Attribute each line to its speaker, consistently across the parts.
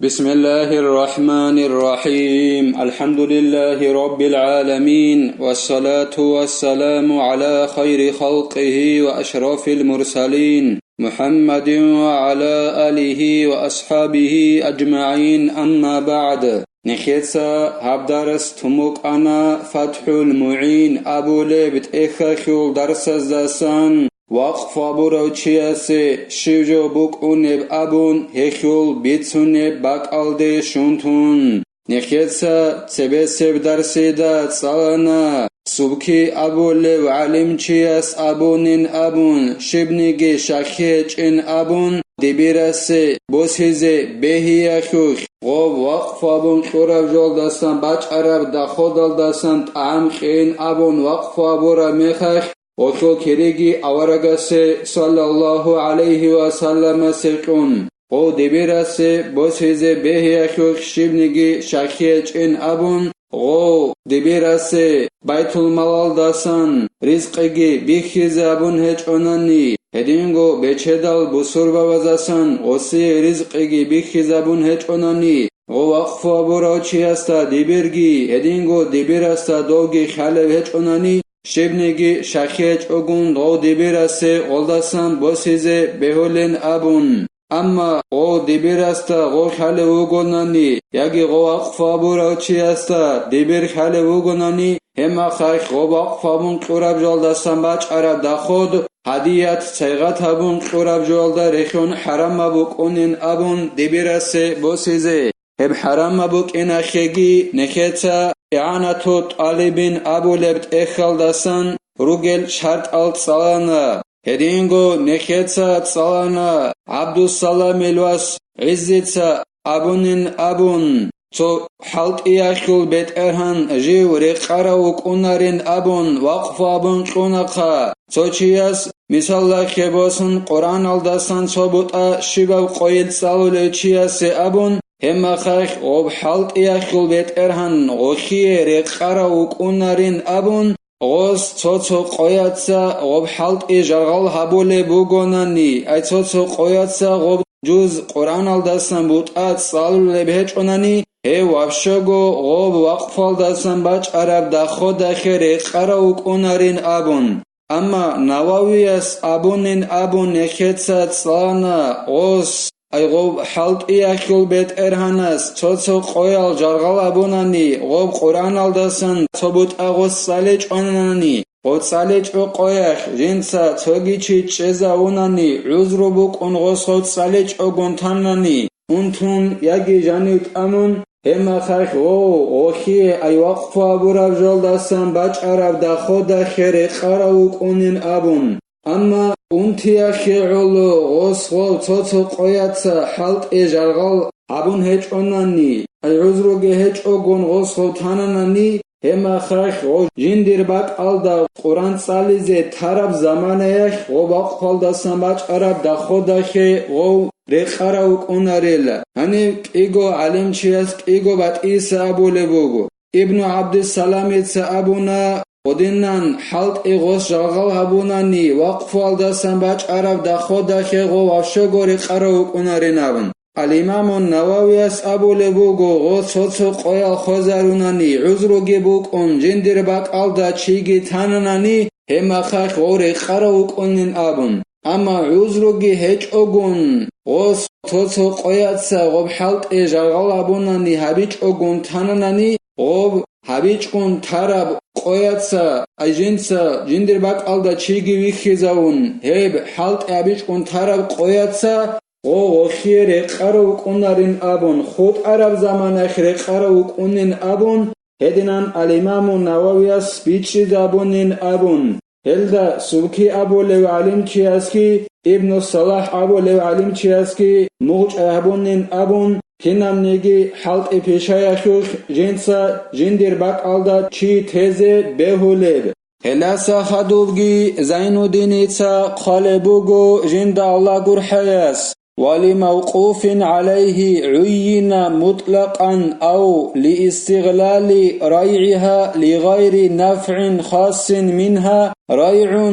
Speaker 1: بسم الله الرحمن الرحيم الحمد لله رب العالمين والصلاة والسلام على خير خلقه وأشرف المرسلين محمد وعلى آله وأصحابه أجمعين أما بعد نخيصا هبدرس تموك أنا فتح المعين أبو لبت إخاخيول درس الزاسان وقف أبوروچياسي شيوجو بوكونيب أبون هيخيول بيتسونيب باكالدي شونتون نخيصا تبسيب درسيدا صالنا سبكي أبوليب علمچياس أبونين أبون شبنيجي شاخيچ إن أبون دبيراسي بوسيزي بهياخوخ غوب وقف أبون قرب جولداسان باچ عرب داخودال داسان تعمخين أبون وقف أبورا ميخاخ وكو كريجي أورغاسي صلى الله عليه وسلم سيقون او دبيراسي بوسيزي بهياخوخ شبنيجي شاخيچ إن أبون او دبيراسي بيت المال داسان رزقيجي بيخيزي أبون هيچوناني هدينغو بيچدال بسوربا وزاسان اوسي رزقيجي بيخيزي أبون هيچوناني او وقف أبوروچياستا دبيرگي هدينغو دبيراستا دوغي خالب هيچوناني شبنيجي شاخيچ اوگون دو دبيراسي اولداسان بوسيزي بهولين أبون اما او دبيراستا غو خالب اوگوناني ياگي غو وقف أبوروچياستا دبير خالب اوگوناني هما خايخ غو وقف أبون قرب جولداسان باچ عرب داخود هديات سيغات أبون قرب جولدا رخون حرم أبوكونين أبون دبيراسي بوسيزي هب حرم أبوكين أخيجي نخيتا إعانتو طالبين أبو لبت إخالداسان روغل شرط ألت صلانا هدينغو نخيتا صلانا عبدو السلام الواس عزيتا أبونين أبون تو حلت إياخيل بيت إرهان جيو ريقارا وكونارين أبون وقف أبون كوناقا تو چياس مثال خباسن قرآن الداسان صبوتا شباب قويل صالولي چياسي أبون هما خايخ غوب حلت إياخيل بيت إرهان غوخيه ريقارا وكونارين أبون غوز توتو قوياتسا غوب حلت إجاغال هبولي بوغوناني أي توتو قوياتسا غوب جوز قرآن الداسان بوتات صالولي بهيچوناني هي وابشگو غوب وقف الداسان باچ عرب داخو داخي ريقارا وكونارين أبون اما نواويس أبونين أبون نخيتسات صلانا غوز أي غوب حلت إياخيل بيت إرهاناس توتو قويال جارغال أبوناني غوب قرآن الداسان توبوت أغوز ساليج أوناني غوب ساليج أو قويخ جنسا توغيچي چيزا أوناني عزرو بوك أنغوز غوب ساليج أو گونتاناني انتون ياگي جانيوت أمون هما خايخ غوخي أي وقف أبوراب جولداسان باچ عرب داخو داخي ريقارا وكونين أبون اما انتيا خيعولو غوص غو توتو قوياتسا حلت إجارغال أبون هيچوناني أي عزروغي هيچوگون غوص غو تاناناني هما خايخ غو جندير باك ألدا قرآن ساليزي تارب زمانيخ غو وقف ألداسان باچ عرب داخو داخي غو ريقارا وكوناريلا هني كيغو علم چياس كيغو بات إيسا أبو لبوغو ابن عبد السلام إتسا أبونا ودينان حلت إغوص جاغال هبوناني وقف والداسان باچ عرب داخو داخي غو وفشو ريقارا وكونارينابن الإمام النوويس أبو لبوغو غو صوتو قويال خوزاروناني عزروغي بوكون جندر باك ألدا چيگي تاناناني هما خاخ غو ريقارا وكونين أبن اما عزروغي هيچ اوگون غوص توتو قوياتسا غوب حلت إجاغال هبوناني هبيچ اوگون تاناناني غوب هبيچ-گون تارب قوياتسا اجنسا جندر باك ألدا چيگي ويخيزاون هيب حلت هبيچ-گون تارب قوياتسا غوخي ريقارا وكونارين أبون خود عرب زمانخ ريقارا وكونين أبون هدنان الإمام النوويس بيچي دابونين أبون هلدا سبكي أبو لو علم چياسكي ابن الصلاح أبو لو علم چياسكي موج أبونين أبون كنام نيجي حلت إپيشايخوخ جنسا جندر باك ألدا چي تيزي بهوليب هلاسا خدوبگي زين الدين إتسا قالبوغو جند الله قرحياس ولموقوف عليه عين مطلقا أو لاستغلال ريعها لغير نفع خاص منها ريع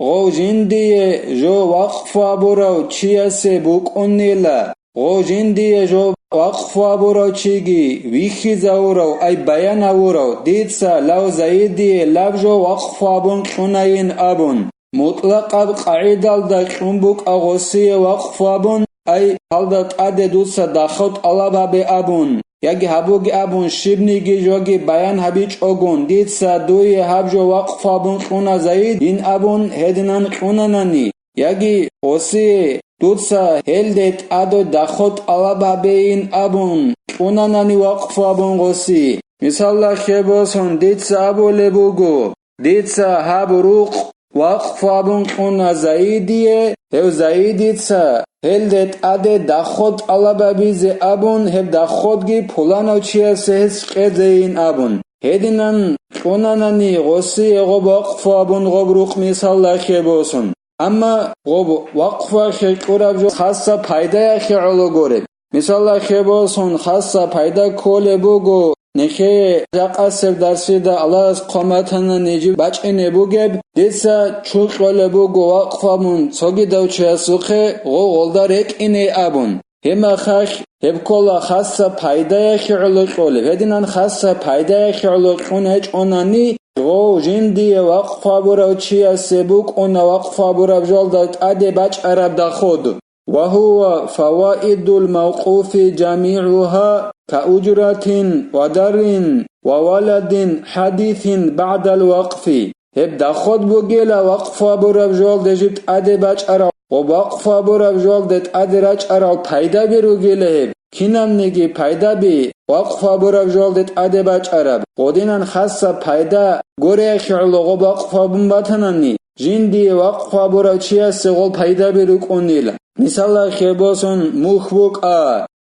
Speaker 1: غو جندي جو وقف برو چياسي بوكونيلا غو جندي جو وقف أبورو چيگي ويخي زاورو أي بيان أورو ديتسا لو زايدي لابجو وقف أبون قنين أبون مطلق أب قاعدال دا قنبوك أغوصي وقف أبون أي حالدت أدي دوتسا داخوت ألابابي أبون ياگي هبوگي أبون شبنيگي جوگي بيان هبيچ أغون ديتسا دوي هبجو وقف أبون قنا زايد إن أبون هدنان قناناني ياگي غوصي دوتسا هلدت أدو داخوت ألابابي إن أبون قناناني وقف أبون غوصي مثال خيبوسون ديتسا أبو لبوگو ديتسا هبروق وقف أبون قنا زايدية هو زايديتسا هلدت أدي داخوت ألابابيزي أبون هب داخوتگي پولانو چيا سهس قدين أبون هدنان قناناني غوصي غوب وقف أبون غبروق مثال خيبوسون اما غوب وقف خيقوراب جو خاصة پايدا خيعلو گورب مثال خيبوسون خاصة پايدا كولي بوگو نخي جاقاسر درسيدا الله قومتنا نجيب بچئنه بوگب ديسا چوقل بوگو وقفامون سوگي دوچه سوخه غو غلدارك إني أبون هما خاخ هبكولا خاصة پايدا خيعلو قولب هدنان خاصة پايدا خيعلو قونه چوناني غو جندي وقفا برا چيا سبوك انا وقفا برا بجالدت ادي بچ عرب دا خود وهو فوائد الموقوف جميعها كأجرة ودر وولد حديث بعد الوقف هب دا خود بگيلا وقفا برا بجالد جبت ادي بچ عرب ووقفا برا بجالدت ادي رچ عرب پايدا برو گيلا هب كينام نيجي پايدا بي وقفا برا بجالدت ادي بچ عرب قدينان خاصة پايدا گوري خيعلوغو وقفا بمباتناني جندي وقفا برا چيا سغول پايدا برو قونيلا مثال خيبوسون مخبوك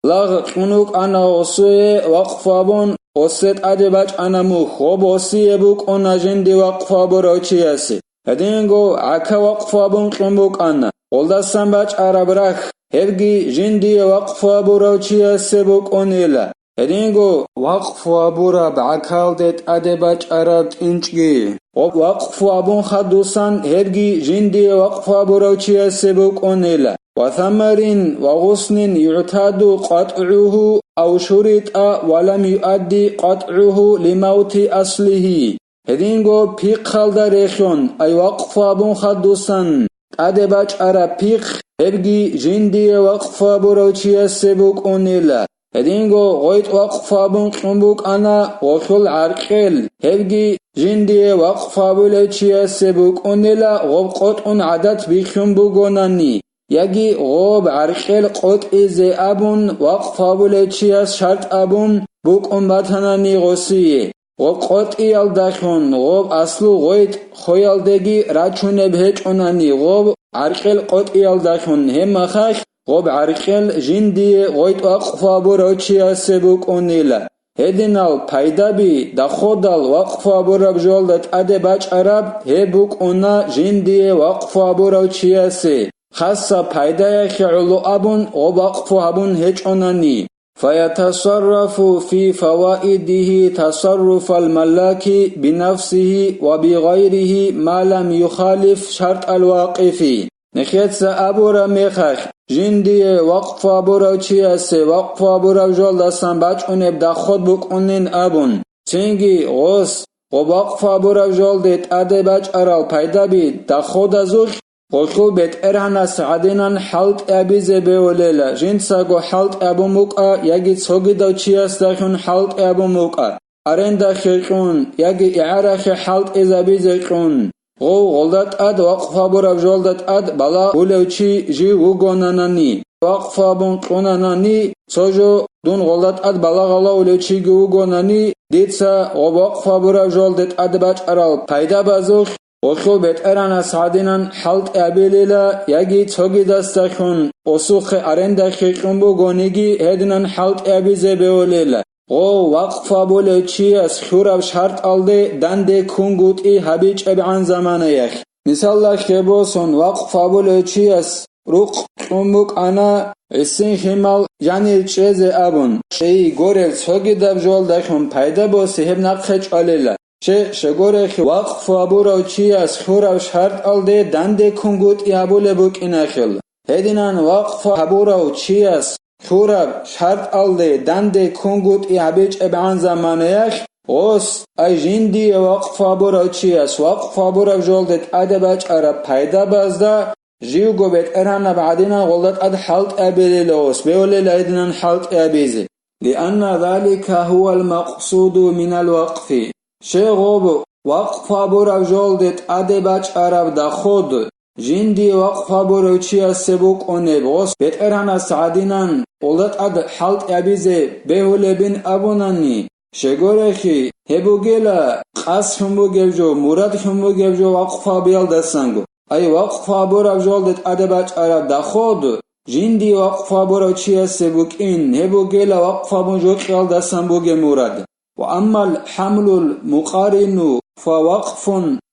Speaker 1: لاغ قنوك انا وصوه وقفا بون وصيت ادي بچ انا مخ وبوصيه بوك انا جندي وقفا برا چيا سي هدينگو عكا وقفا بون قنبوك انا قلدستان بچ عرب رخ هرگي جندي وقفا برا چيا سبوك قونيلا هدينگو وقفا برا بعكال ديت ادي بچ عرب انچگي وقفا بون خدوسان هرگي جندي وقفا برا چيا سبوك قونيلا وثمر وغصن يعتاد قطعه أو شرط ولم يؤدي قطعه لموت أصله هدينگو بيق خالداريخون أي وقفا بون خدوسان ادي بچ عرب بيق هرگي جندي وقفا برا چيا سبوك قونيلا هدينگو غويت وقفا بون قنبوك أنا وخل عرقل هرگي جندي وقفا بولا چيا سبوك قونيلا غوب قطعن عدد بيخون بوگوناني يجي غوب عرقل قط إزي أبون وقفا بولا چيا شرط أبون بوك باتناني غوصيه غوب قط إيال داخون غوب أصلو غويت خويال داگي راچونه بهج اوناني غوب عرقل قط إيال داخون هم مخاخ غوب عرقل جندي غويت وقفا برا چيا سبوك اونيلا هدينال پايدا بي داخودال وقفا برا بجالدت ادي بچ عرب هبوك اونا جندي وقفا برا چيا سي خاصة پايدا خيعلو أبون ووقفا أبون هج اوناني فيتصرف في فوائده تصرف الملاك بنفسه وبغيره ما لم يخالف شرط الواقف نخيتس أبورا ميخاخ جندي وقفا برا چيا سي وقفا برا جالدستان بچ اونب دا خود بوك اونين أبون چنگي غوص ووقفا برا جالدت ادي بچ عرال پايدا بي دا خود ازوخ وخو بيت ارهنا سعدينان حلت ابيزي بيوليلا جنساگو حلت ابو موكا ياگي تصوغي دو چياس داخون حلت ابو موكا ارندا خيقون ياگي اعراخي حلت ازابيزي قون غو غلدت اد وقفا برا جالدت اد بلا ولوچي جي وگوناناني وقفا بون قوناناني سوجو دون غلدت اد بلا غلا ولوچي وگوناني ديتسا وقفا برا جالدت اد بچ ارال پايدا بازوخ وخو بيت ارانا سعدينان حلت ابيليلا ياگي تصوغي دستخون وسوخ ارندا خيقون بو گونيگي هدنان حلت ابيزي بيوليلا غو وقفا بولا چياس خوراب شرط aldı dande kungut I habiç eb'an zamana yakh مثال خيبوسون وقفا بولا چياس روق قنبوك انا عسين خمال يعني چيز ابون شي گورل تصوغي دب جول دخون پايدا بوسي هب نقخج عليلا شگوره وقفا برا چياس خوراب شرط aldı dande kungut I abule buk inاخل هدينان وقفا برا چياس خورب شرط الله دنده کنگوت ای عبیج ابعان زمانیخ اوس ای جندی وقفا برا چی است وقفا برا جلدت ادباج عرب پیدا بازده جیو گوبت ارهن بعدنا غلط اد حلق ابیلی لوس بیولی لیدنن حلق ابیزی لأن ذلك هو المقصود من الوقف شغوب وقفا برا جلدت ادباج عرب دا خود جندي وقفا برا چی است سبوک اونه بغس بیت ارهن سعدینن غلط اد حلق ابیزی بیولی بین ابوننی شگورخی هبوگیلا قصفم بوگیبجو مرادخم بوگیبجو وقفا بیال دستنگو ای وقفا برا جلدت ادباج عرب دا خود جندی وقفا برا چی است سبوک این هبوگیلا وقفا بونجو قیال دستن بوگی مراد و اما الحمل المقارن فوقف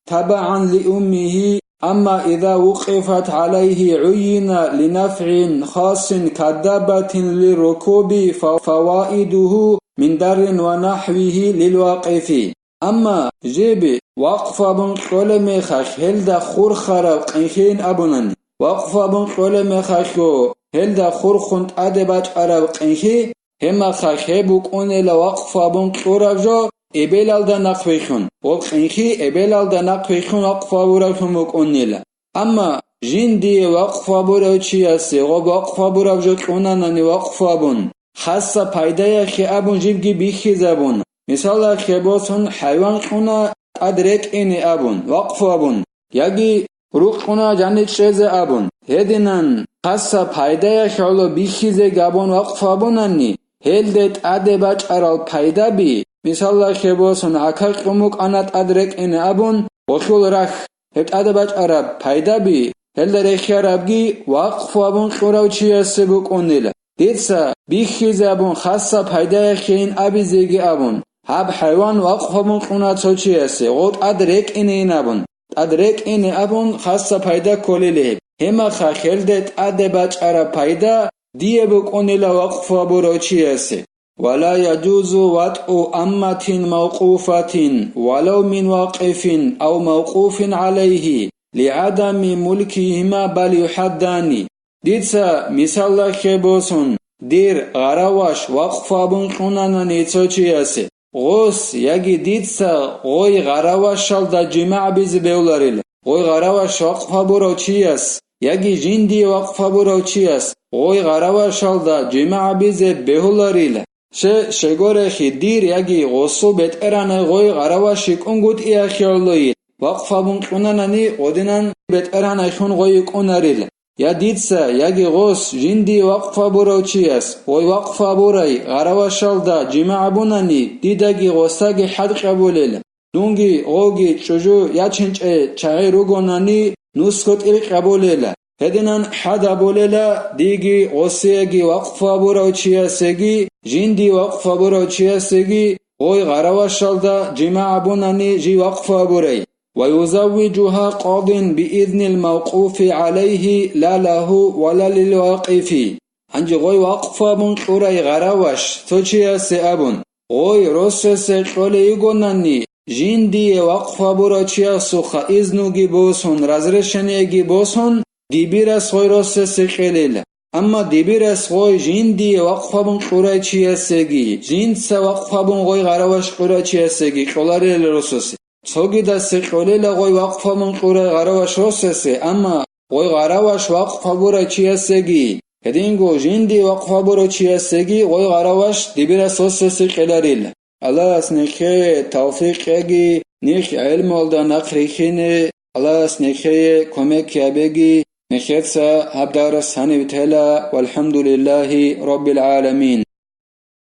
Speaker 1: تبعا لأمه أما إذا وقفت عليه عين لنفع خاص كدابة للركوب ففوائده من در ونحوه للواقف أما جيب وقف بن قول مخخ هل دا خور خرب قنخين أبنان وقف بن قول مخخ هل دا خور خند أدباج عرب قنخي هما خخ هبوك أوني لوقف بن قرب جو إبلال دا نقفيخون وقنخي إبلال دا نقفيخون وقف برابهم بوك أوني لا أما جندي وقف براب چياسي وقف براب جو قوناناني وقف بن خاصة پایدای خی ابون جیبگی بیخی زبون مثال خی باسون حیوان قونا ادرک اینی ابون وقف ابون یکی روح قونا جانیت شیز ابون هدینن خاصة پایدای خیالو بیخی زگابون وقف ابوننی هلدت ادباج ارال پایدا بی مثال خی باسون اکر قموک انات ادرک اینی ابون وخیل رخ هت ادباج اراب پایدا بی هلد رخی عربگی وقف ابون قراو چیه سبوک اونیلا دیتسا بیخی زبون خاصة پایدای خین ابی زیگی ابون هب حیوان وقف ابون قونا چوچی هستی غوت ادرک اینی نبون ادرک اینی ابون خاصة پایدا کلیلی هما خاخلدت ادباج عرب پایدا دیه بکنیلا وقف ابو چی هستی ولا يجوز وضع أمة موقوفة ولو من واقف أو موقوف عليه لعدم ملكهما بل يحدان دیتسا مثال خی باسون دیر غراواش وقف ابون قونانا نیتسا چی هستی غوس یکی دیتسا غوی غراواش شال دا جمع بیز بیولاریل غوی غراواش وقف برا چی هست یکی جندی وقف برا چی هست غوی غراواش شال دا جمع بیز بیولاریل شگورخی دیر یکی غوسو بیت ارانه غوی غراواشی کنگوت ای خیالویل وقف ابون قونانا نی غودینان بیت ارانه خون غوی کناریل یا دیتسا یکی غوس جندی وقف برا چی است وی وقف برای غراوشال دا جمع بونانی دیدگی غوستگی حد قبولیل دونگی غوگی چجو یا چنچه چغی رو گونانی نوسکت ایل قبولیل هدینان حد بولیل دیگی غوستگی وقف برا چی استگی جندی وقف برا چی استگی وی غراوشال دا جمع بونانی جی وقف برای ويزوجها قاض بإذن الموقوف عليه لا له ولا للواقف انجي غوي وقف ابون قرأي غراوش توچي اسي ابون غوي روسس قولي يگونني جندي وقف برا چي اسوخا إذنوگي بوسون رازرشنيگي بوسون ديبيرس غوي روسس قليل اما ديبيرس غوي جندي وقف ابون قرأي چي اسيگي جندس وقف ابون غوي غراوش قرأي چي اسيگي قولاري روسس صوگی دست قلیل غوی وقف من قره غراوش روسسه اما غوی غراوش وقف برا چی هستگی هدینگو جندی وقف برا چی هستگی غوی غراوش دیبیر سوسسه قلاریل الله اسنخه توفیق اگی نیخ علم olda نقریخینه الله اسنخه کمک یابگی نخیتسا هبدار سنی بتلا والحمد لله رب العالمين